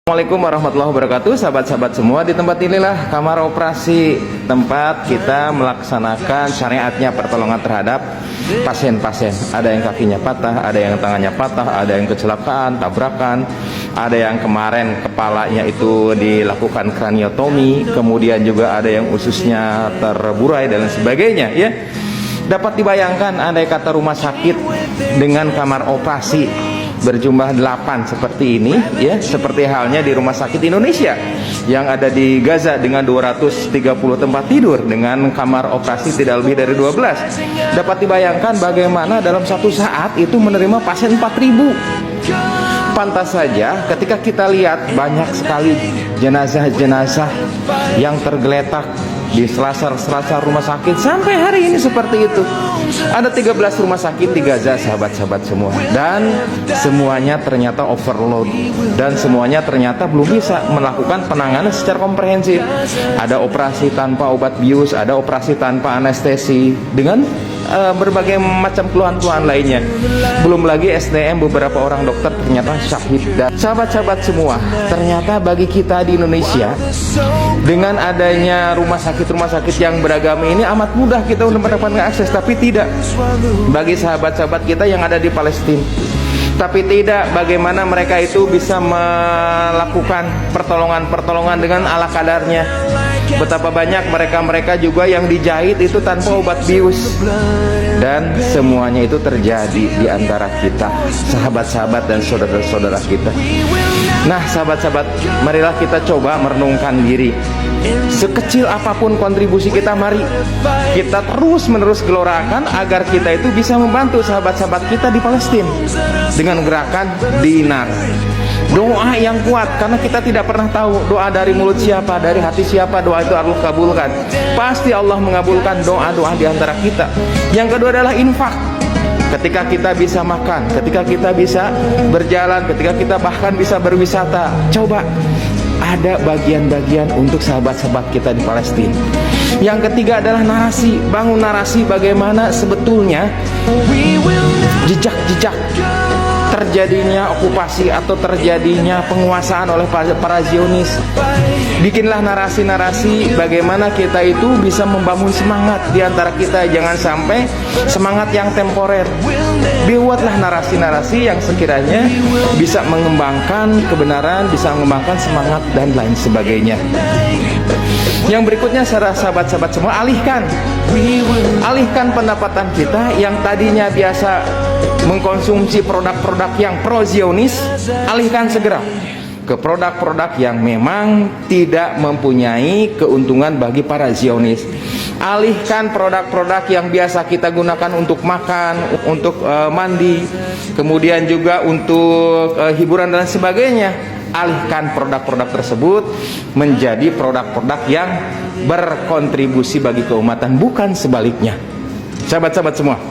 Assalamualaikum warahmatullahi wabarakatuh. Sahabat-sahabat semua, di tempat inilah kamar operasi, tempat kita melaksanakan syariatnya pertolongan terhadap pasien-pasien. Ada yang kakinya patah, ada yang tangannya patah, ada yang kecelakaan, tabrakan, ada yang kemarin kepalanya itu dilakukan kraniotomi, kemudian juga ada yang ususnya terburai dan sebagainya, ya. Dapat dibayangkan andai kata rumah sakit dengan kamar operasi berjumlah 8 seperti ini, ya, seperti halnya di rumah sakit Indonesia yang ada di Gaza dengan 230 tempat tidur dengan kamar operasi tidak lebih dari 12. Dapat dibayangkan bagaimana dalam satu saat itu menerima pasien 4.000. Pantas saja ketika kita lihat banyak sekali jenazah-jenazah yang tergeletak di selasar-selasar rumah sakit sampai hari ini seperti itu. Ada 13 rumah sakit di Gaza, sahabat-sahabat semua, dan semuanya ternyata overload, dan semuanya ternyata belum bisa melakukan penanganan secara komprehensif. Ada operasi tanpa obat bius, ada operasi tanpa anestesi dengan berbagai macam keluhan-keluhan lainnya. Belum lagi SDM beberapa orang dokter ternyata syahid. Dan sahabat-sahabat semua, ternyata bagi kita di Indonesia dengan adanya rumah sakit yang beragam ini amat mudah kita untuk mendapatkan akses, tapi tidak bagi sahabat-sahabat kita yang ada di Palestina. Tapi tidak, bagaimana mereka itu bisa melakukan pertolongan dengan ala kadarnya. Betapa banyak mereka juga yang dijahit itu tanpa obat bius. Dan semuanya itu terjadi di antara kita, sahabat-sahabat dan saudara-saudara kita. Nah, sahabat-sahabat, marilah kita coba merenungkan diri. Sekecil apapun kontribusi kita, mari kita terus-menerus gelorakan agar kita itu bisa membantu sahabat-sahabat kita di Palestina dengan gerakan dinar. Doa yang kuat, karena kita tidak pernah tahu doa dari mulut siapa, dari hati siapa doa itu Allah kabulkan. Pasti Allah mengabulkan doa-doa di antara kita. Yang kedua adalah infak. Ketika kita bisa makan, ketika kita bisa berjalan, ketika kita bahkan bisa berwisata, coba ada bagian-bagian untuk sahabat-sahabat kita di Palestina. Yang ketiga adalah narasi. Bangun narasi bagaimana sebetulnya jejak-jejak terjadinya okupasi atau terjadinya penguasaan oleh para Zionis. Bikinlah narasi-narasi bagaimana kita itu bisa membangun semangat di antara kita. Jangan sampai semangat yang temporer. Dibuatlah narasi-narasi yang sekiranya bisa mengembangkan kebenaran, bisa mengembangkan semangat dan lain sebagainya. Yang berikutnya, sahabat-sahabat semua, alihkan pendapatan kita yang tadinya biasa mengkonsumsi produk-produk yang pro-Zionis, alihkan segera ke produk-produk yang memang tidak mempunyai keuntungan bagi para Zionis. Alihkan produk-produk yang biasa kita gunakan untuk makan, untuk mandi, kemudian juga untuk hiburan dan sebagainya. Alihkan produk-produk tersebut menjadi produk-produk yang berkontribusi bagi keumatan, bukan sebaliknya. Sahabat-sahabat semua,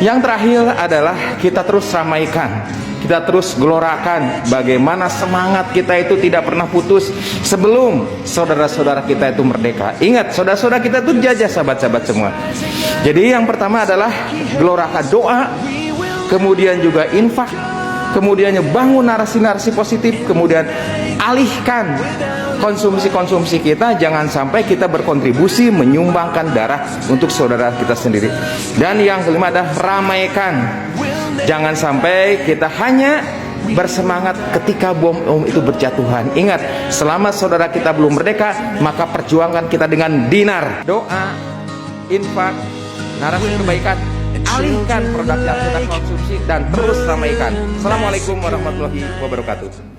yang terakhir adalah kita terus ramaikan, kita terus gelorakan bagaimana semangat kita itu tidak pernah putus sebelum saudara-saudara kita itu merdeka. Ingat, saudara-saudara kita itu dijajah, sahabat-sahabat semua. Jadi yang pertama adalah gelorakan doa, kemudian juga infak, kemudian bangun narasi-narasi positif, kemudian alihkan konsumsi kita, jangan sampai kita berkontribusi menyumbangkan darah untuk saudara kita sendiri. Dan yang kelima adalah ramaikan. Jangan sampai kita hanya bersemangat ketika bom itu berjatuhan. Ingat, selama saudara kita belum merdeka, maka perjuangkan kita dengan dinar. Doa, infak, narasi kebaikan, alihkan produk yang kita konsumsi dan terus ramaikan. Assalamualaikum warahmatullahi wabarakatuh.